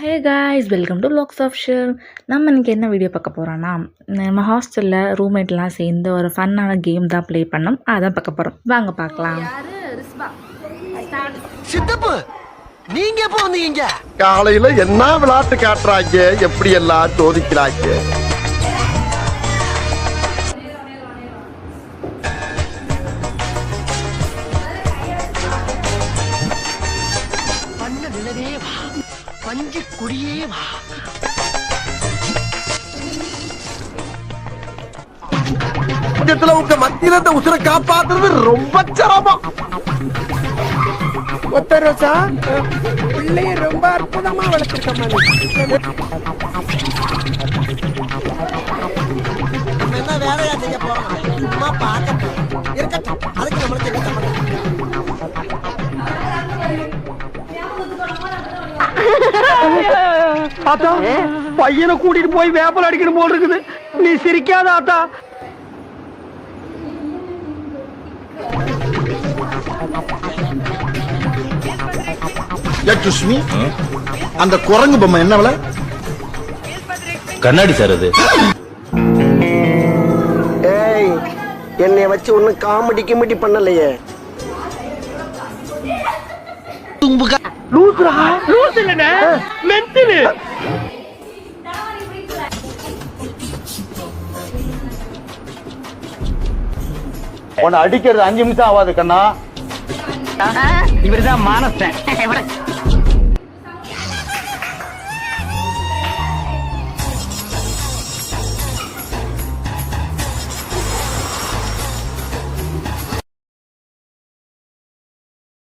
Hey guys welcome to vlogs of Shil. நம்ம இன்றைக்கி என்ன வீடியோ பார்க்க போகிறோன்னா, நம்ம ஹாஸ்டலில் ரூம்மேட்லாம் சேர்ந்து ஒரு ஃபன்னான கேம் தான் ப்ளே பண்ணோம். அதான் பார்க்க போகிறோம். வாங்க பார்க்கலாம். சித்தப்பு நீங்க எப்போ வந்தீங்க? காலையில என்ன விளையாட்டு காட்டுறாங்க, எப்படி எல்லாம் சோதிக்கிறாங்க. பண்ண நிலவே வா, பஞ்சு குடியே வா. உங்க மத்தியில இந்த உசுரை காப்பாத்துறது ரொம்ப சிரமம். ஒத்த ரோசா பிள்ளைய ரொம்ப அற்புதமா வளர்த்துருக்கோம். நம்ம என்ன வேலையா செய்ய போறோம்? சும்மா பார்க்கட்டும், இருக்கட்டும். அதுக்கு நம்மளுக்கு என்ன சம்பந்தம்? ஆத்தா பையனை கூட்டிட்டு போய் வேப்பல் அடிக்கணும் போல் இருக்குது. நீ சிரிக்காத ஆத்தா. சுஷ்மி, அந்த குரங்கு பொம்மை என்ன விலை? கண்ணாடி சார் அது. ஏய், என்னை வச்சு ஒன்னும் காமெடி கிமெடி பண்ணலையே. லூசுரா லூசு இல்லனே மென்டலு. உன்னை அடிக்கிறது 5 நிமிஷம் ஆகாது கண்ணா. இவர்தான் மானஸ்தன்.